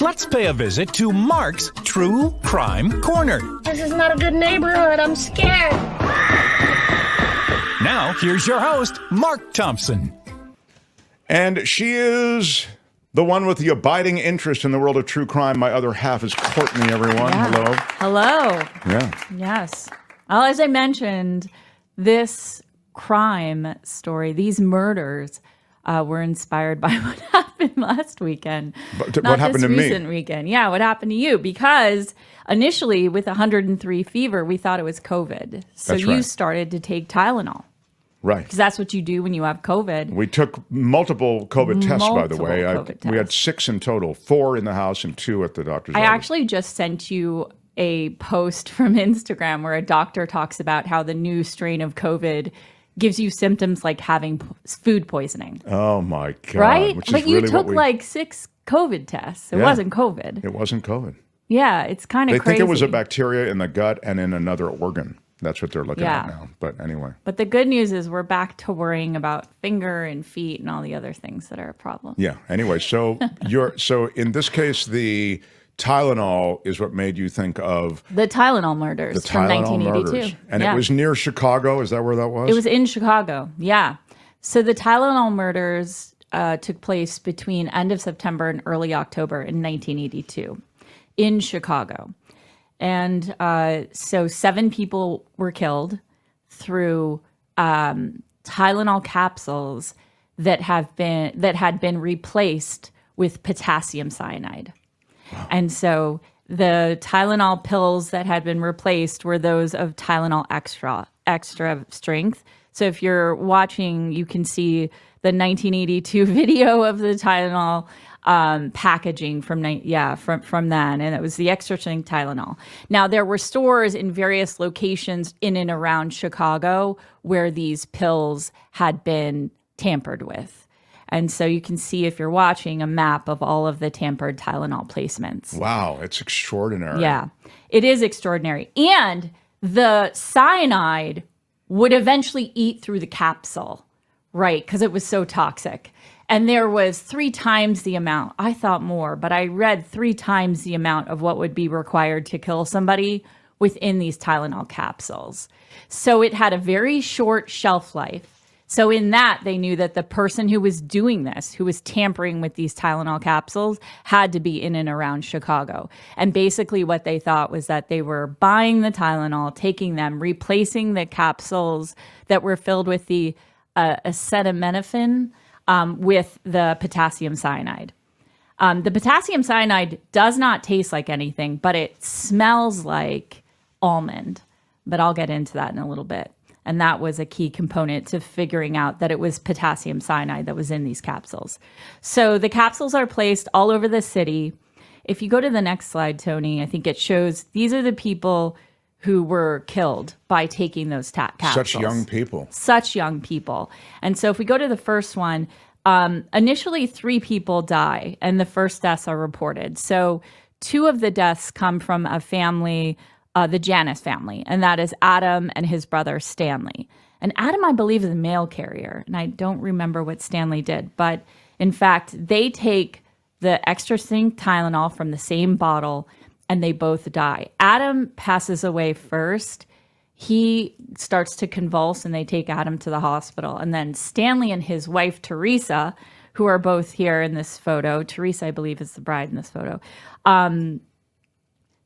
Let's pay a visit to Mark's True Crime Corner. This is not a good neighborhood. I'm scared. Now, here's your host, Mark Thompson. And she is the one with the abiding interest in the world of true crime. My other half is Courtney, everyone. Yeah. Hello. Hello. Yeah. Yes. Well, as I mentioned, this crime story, these murders, were inspired by what happened last weekend. What happened to me? Recent weekend. Yeah, what happened to you? Because initially, with 103 fever, we thought it was COVID. So That's you right. started to take Tylenol. Right. Because that's what you do when you have COVID. We took multiple COVID tests, by the way. COVID We had tests. 6 in total, 4 in the house and 2 at the doctor's I office. actually just sent you a post from Instagram where a doctor talks about how the new strain of COVID gives you symptoms like having food poisoning. Oh, my God. Right? Which is But you really took what like 6 COVID tests. It Yeah. wasn't COVID. It wasn't COVID. Yeah, it's kind of They crazy. think it was a bacteria in the gut and in another organ. That's what they're looking Yeah. at now. But anyway. But the good news is we're back to worrying about finger and feet and all the other things that are a problem. Yeah. Anyway, so so in this case, the Tylenol is what made you think of The Tylenol murders the from Tylenol 1982. murders. And Yeah. it was near Chicago. Is that where that was? It was in Chicago, yeah. So the Tylenol murders took place between end of September and early October in 1982 in Chicago. And so 7 people were killed through Tylenol capsules that had been replaced with potassium cyanide. And so the Tylenol pills that had been replaced were those of Tylenol extra strength. So if you're watching, you can see the 1982 video of the Tylenol packaging from then, and it was the extra strength Tylenol. Now there were stores in various locations in and around Chicago where these pills had been tampered with. And so you can see, if you're watching, a map of all of the tampered Tylenol placements. Wow, it's extraordinary. Yeah, it is extraordinary. And the cyanide would eventually eat through the capsule, right? Because it was so toxic. And there was 3 times the amount. I thought more, but I read 3 times the amount of what would be required to kill somebody within these Tylenol capsules. So it had a very short shelf life. So in that, they knew that the person who was doing this, who was tampering with these Tylenol capsules, had to be in and around Chicago. And basically what they thought was that they were buying the Tylenol, taking them, replacing the capsules that were filled with the acetaminophen with the potassium cyanide. The potassium cyanide does not taste like anything, but it smells like almond. But I'll get into that in a little bit. And that was a key component to figuring out that it was potassium cyanide that was in these capsules. So the capsules are placed all over the city. If you go to the next slide, Tony, I think it shows these are the people who were killed by taking those capsules. Such young people. Such young people. And so if we go to the first one, initially 3 people die, and the first deaths are reported. So 2 of the deaths come from a family, the Janus family, and that is Adam and his brother Stanley. And Adam, I believe, is a mail carrier, and I don't remember what Stanley did. But in fact, they take the extra strength Tylenol from the same bottle, and they both die. Adam passes away first. He starts to convulse, and they take Adam to the hospital. And then Stanley and his wife, Teresa, who are both here in this photo. Teresa, I believe, is the bride in this photo.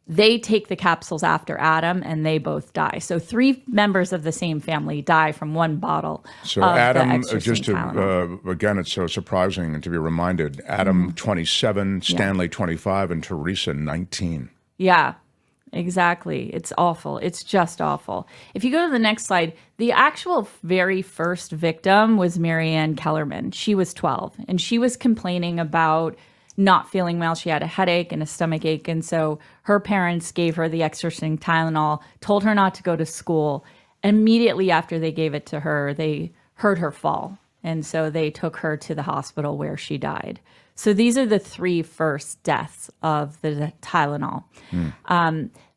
They take the capsules after Adam, and they both die. So 3 members of the same family die from one bottle. So of Adam, the extra just strength to, Tylenol. again, it's so surprising to be reminded, Adam 27, Stanley 25, and Teresa 19. Yeah, exactly. It's awful. It's just awful. If you go to the next slide, the actual very first victim was Marianne Kellerman. She was 12, and she was complaining about not feeling well. She had a headache and a stomach ache. And so her parents gave her the extra strength Tylenol, told her not to go to school. Immediately after they gave it to her, they heard her fall. And so they took her to the hospital where she died. So these are the 3 first deaths of the Tylenol.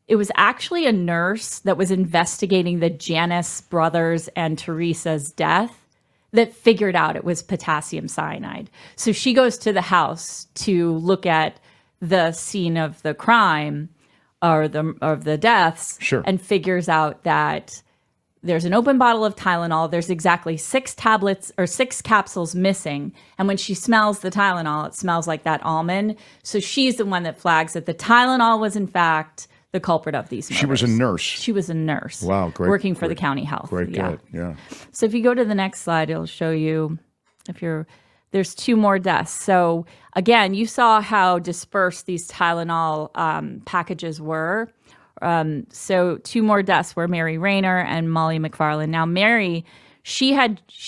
It was actually a nurse that was investigating the Janus brothers and Teresa's death that figured out it was potassium cyanide. So she goes to the house to look at the scene of the crime or the deaths, Sure. and figures out that there's an open bottle of Tylenol. There's exactly 6 tablets or 6 capsules missing. And when she smells the Tylenol, it smells like that almond. So she's the one that flags that the Tylenol was, in fact, the culprit of these murders. She was a nurse. She was a nurse. Wow, great. Working for the county health. Great, good, yeah. So if you go to the next slide, it'll show you there's 2 more deaths. So again, you saw how dispersed these Tylenol packages were. So 2 more deaths were Mary Rayner and Molly McFarland. Now, Mary, she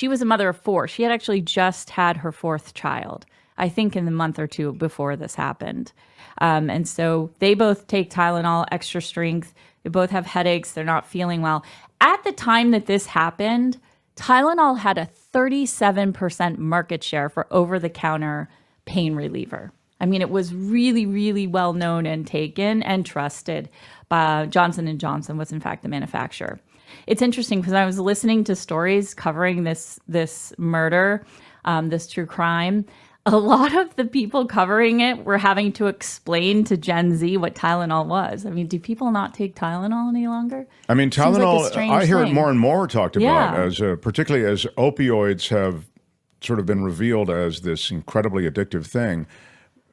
was a mother of 4. She had actually just had her 4th child, I think in the month or 2 before this happened. And so they both take Tylenol, extra strength. They both have headaches. They're not feeling well. At the time that this happened, Tylenol had a 37% market share for over-the-counter pain reliever. I mean, it was really, really well known and taken and trusted. Johnson & Johnson was, in fact, the manufacturer. It's interesting because I was listening to stories covering this murder, this true crime. A lot of the people covering it were having to explain to Gen Z what Tylenol was. I mean, do people not take Tylenol any longer? I mean, Tylenol, I hear it more and more talked about, Yeah. as particularly as opioids have sort of been revealed as this incredibly addictive thing.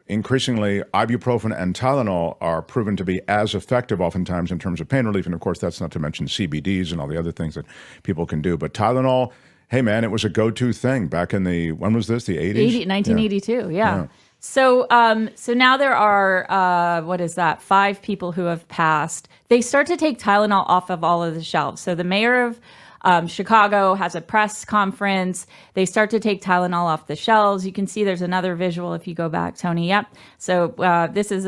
Increasingly, ibuprofen and Tylenol are proven to be as effective oftentimes in terms of pain relief. And of course, that's not to mention CBDs and all the other things that people can do. But Tylenol, hey man, it was a go-to thing back in when was this, the 80s? 1982, yeah. So now there are, 5 people who have passed. They start to take Tylenol off of all of the shelves. So the mayor of Chicago has a press conference. They start to take Tylenol off the shelves. You can see there's another visual if you go back, Tony. Yep. So this is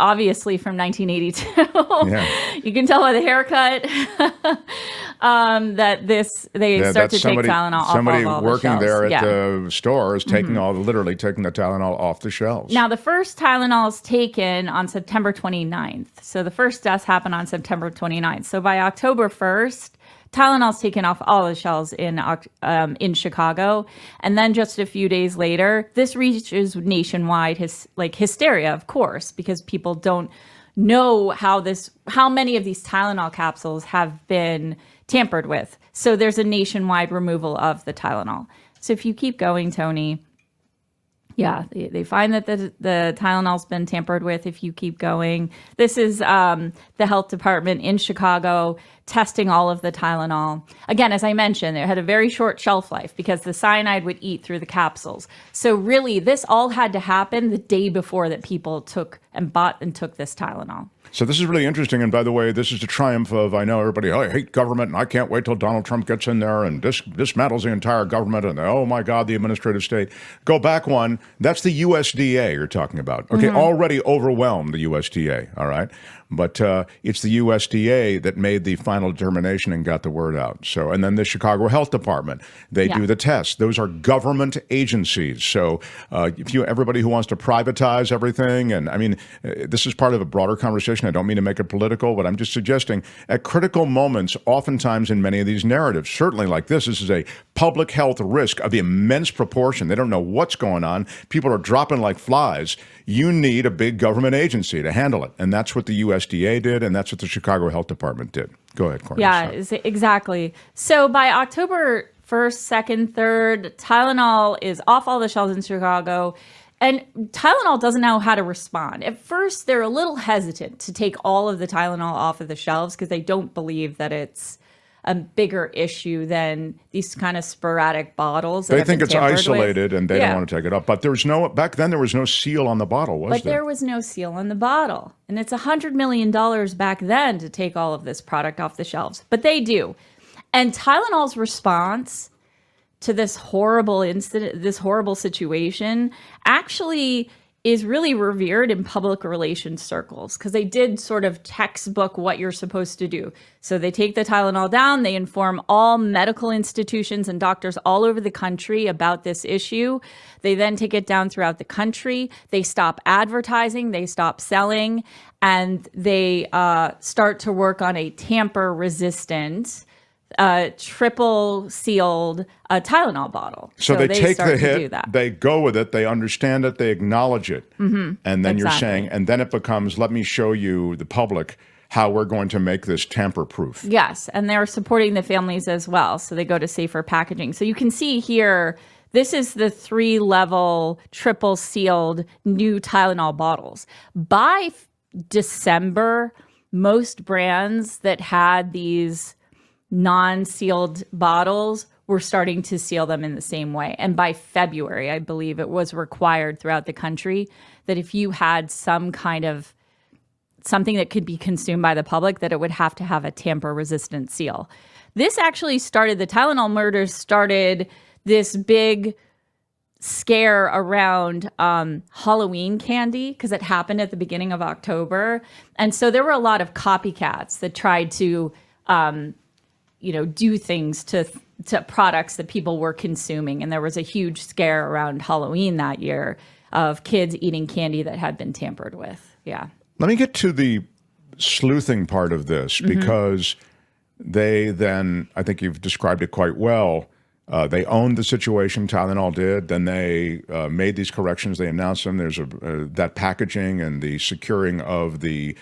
obviously from 1982. Yeah. You can tell by the haircut that they start to take Tylenol off of all the shelves. Somebody working there at the store is literally taking the Tylenol off the shelves. Now, the first Tylenol is taken on September 29th. So the first deaths happen on September 29th. So by October 1st, Tylenol's taken off all the shelves in Chicago. And then just a few days later, this reaches nationwide hysteria, of course, because people don't know how many of these Tylenol capsules have been tampered with. So there's a nationwide removal of the Tylenol. So if you keep going, Tony, yeah, they find that the Tylenol's been tampered with. If you keep going, this is the health department in Chicago testing all of the Tylenol. Again, as I mentioned, it had a very short shelf life because the cyanide would eat through the capsules. So really, this all had to happen the day before that people took this Tylenol. So this is really interesting. And by the way, this is the triumph of, I know everybody, I hate government and I can't wait till Donald Trump gets in there and dismantles the entire government and oh my God, the administrative state. Go back one. That's the USDA you're talking about. Okay, already overwhelmed the USDA, all right? But it's the USDA that made the final determination and got the word out. So, and then the Chicago Health Department, they do the tests. Those are government agencies. So everybody who wants to privatize everything, and I mean, this is part of a broader conversation. I don't mean to make it political, but I'm just suggesting at critical moments, oftentimes in many of these narratives, certainly like this is a public health risk of immense proportion. They don't know what's going on. People are dropping like flies. You need a big government agency to handle it. And that's what the USDA did, and that's what the Chicago Health Department did. Go ahead, Courtney. Yeah, exactly. So by October 1st, 2nd, 3rd, Tylenol is off all the shelves in Chicago. And Tylenol doesn't know how to respond. At first, they're a little hesitant to take all of the Tylenol off of the shelves because they don't believe that it's a bigger issue than these kind of sporadic bottles. They think it's isolated and they don't want to take it up. But back then there was no seal on the bottle, was there? But there was no seal on the bottle. And it's $100 million back then to take all of this product off the shelves. But they do. And Tylenol's response to this horrible incident, this horrible situation, actually is really revered in public relations circles because they did sort of textbook what you're supposed to do. So they take the Tylenol down, they inform all medical institutions and doctors all over the country about this issue. They then take it down throughout the country. They stop advertising, they stop selling, and they start to work on a tamper-resistant triple sealed Tylenol bottle. So they take start the to do hit, that. they go with it, they understand it, they acknowledge it. And then you're Exactly. saying, and then it becomes, let me show you, the public, how we're going to make this tamper-proof. Yes, and they're supporting the families as well. So they go to safer packaging. So you can see here, this is the 3-level triple sealed new Tylenol bottles. By December, most brands that had these non-sealed bottles were starting to seal them in the same way. And by February, I believe it was required throughout the country that if you had some kind of something that could be consumed by the public, that it would have to have a tamper-resistant seal. This actually started, the Tylenol murders started this big scare around Halloween candy, because it happened at the beginning of October. And so there were a lot of copycats that tried to, do things to products that people were consuming. And there was a huge scare around Halloween that year of kids eating candy that had been tampered with. Yeah. Let me get to the sleuthing part of this, because they then, I think you've described it quite well, they owned the situation, Tylenol did, then they made these corrections, they announced them, there's that packaging and the securing of the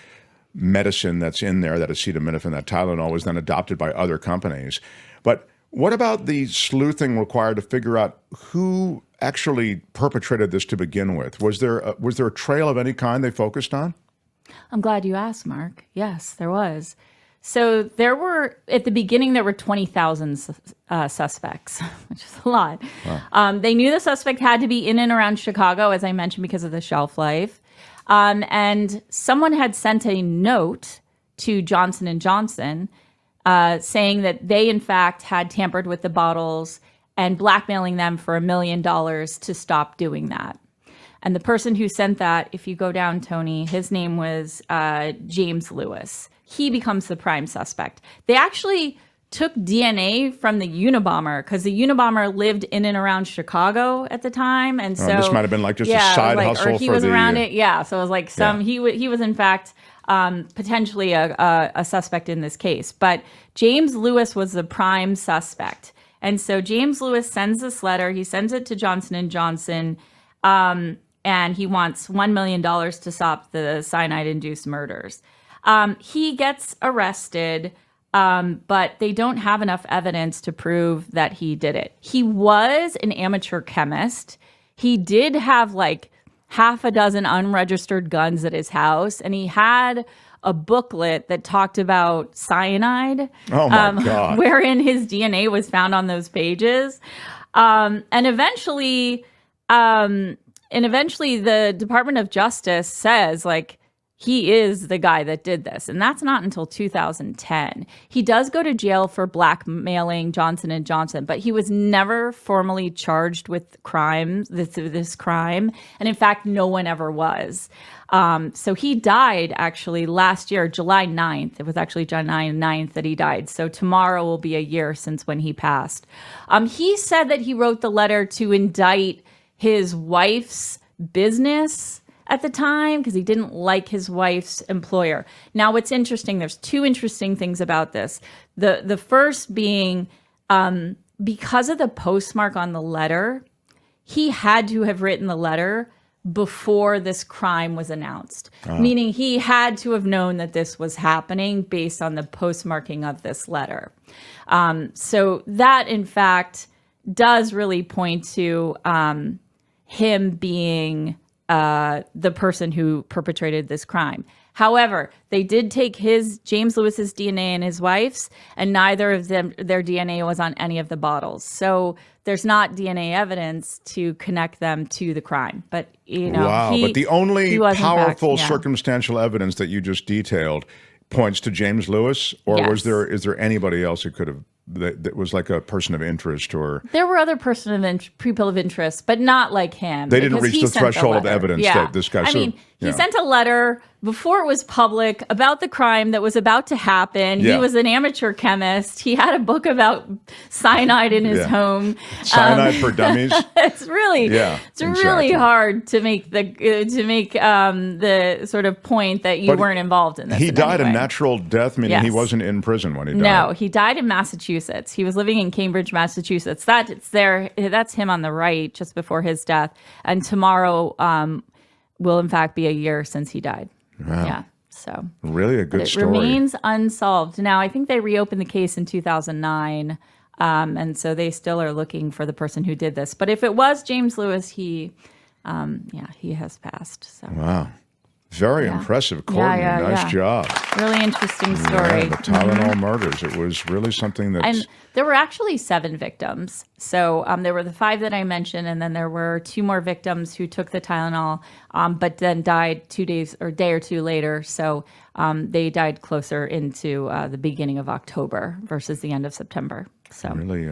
medicine that's in there, that acetaminophen, that Tylenol, was then adopted by other companies. But what about the sleuthing required to figure out who actually perpetrated this to begin with? Was there a trail of any kind they focused on? I'm glad you asked, Mark. Yes, there was. So there were, at the beginning, there were 20,000 suspects, which is a lot. Wow. They knew the suspect had to be in and around Chicago, as I mentioned, because of the shelf life. And someone had sent a note to Johnson & Johnson saying that they, in fact, had tampered with the bottles and blackmailing them for $1 million to stop doing that. And the person who sent that, if you go down, Tony, his name was James Lewis. He becomes the prime suspect. They actually took DNA from the Unabomber, because the Unabomber lived in and around Chicago at the time. And so this might have been like just a side hustle or he for was the, around it. Yeah. So it was like he was in fact potentially a suspect in this case. But James Lewis was the prime suspect. And so James Lewis sends this letter. He sends it to Johnson & Johnson. And he wants $1 million to stop the cyanide-induced murders. He gets arrested, but they don't have enough evidence to prove that he did it. He was an amateur chemist. He did have like half a dozen unregistered guns at his house, and he had a booklet that talked about cyanide, oh my God, wherein his DNA was found on those pages. And eventually, the Department of Justice says, like, he is the guy that did this. And that's not until 2010. He does go to jail for blackmailing Johnson & Johnson, but he was never formally charged with this crime. And in fact, no one ever was. So he died actually last year, July 9th. It was actually July 9th that he died. So tomorrow will be a year since when he passed. He said that he wrote the letter to indict his wife's business at the time because he didn't like his wife's employer. Now, what's interesting, there's two interesting things about this. The first being because of the postmark on the letter, he had to have written the letter before this crime was announced, meaning he had to have known that this was happening based on the postmarking of this letter. So that, in fact, does really point to him being the person who perpetrated this crime. However, they did take James Lewis's DNA and his wife's, and neither of them, their DNA was on any of the bottles. So there's not DNA evidence to connect them to the crime. But, wow. But the only powerful circumstantial evidence that you just detailed points to James Lewis, or is there anybody else who could have that was like a person of interest? Or there were other people of interest, but not like him. They didn't reach the threshold of evidence that this guy. He sent a letter before it was public about the crime that was about to happen. Yeah. He was an amateur chemist. He had a book about cyanide in his home. Cyanide for dummies. It's really really hard to make the sort of point that you weren't involved in this. He died a a natural death, meaning he wasn't in prison when he died. No, he died in Massachusetts. He was living in Cambridge, Massachusetts. That's him on the right just before his death. And tomorrow will in fact be a year since he died. Wow. Yeah. So really a good story. It remains unsolved. Now, I think they reopened the case in 2009. And so they still are looking for the person who did this. But if it was James Lewis, he has passed. So. Wow. Very impressive, Courtney. Nice job. Really interesting story. The Tylenol murders. It was really something that. And there were actually 7 victims. So there were the 5 that I mentioned, and then there were 2 more victims who took the Tylenol, but then died 2 days or a day or 2 later. So they died closer into the beginning of October versus the end of September. So really.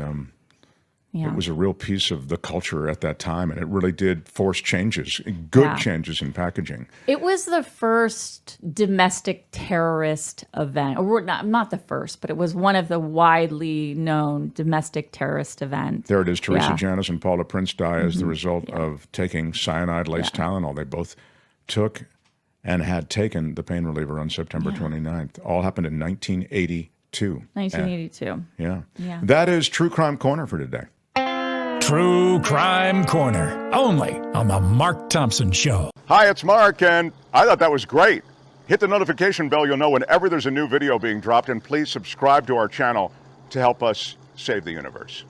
It was a real piece of the culture at that time, and it really did force changes, good changes in packaging. It was the first domestic terrorist event, or not the first, but it was one of the widely known domestic terrorist events. There it is. Teresa Janis and Paula Prince die as the result of taking cyanide-laced Tylenol. They both took and had taken the pain reliever on September 29th. All happened in 1982. 1982. Yeah. That is True Crime Corner for today. True Crime Corner, only on The Mark Thompson Show. Hi, it's Mark, and I thought that was great. Hit the notification bell. You'll know whenever there's a new video being dropped, and please subscribe to our channel to help us save the universe.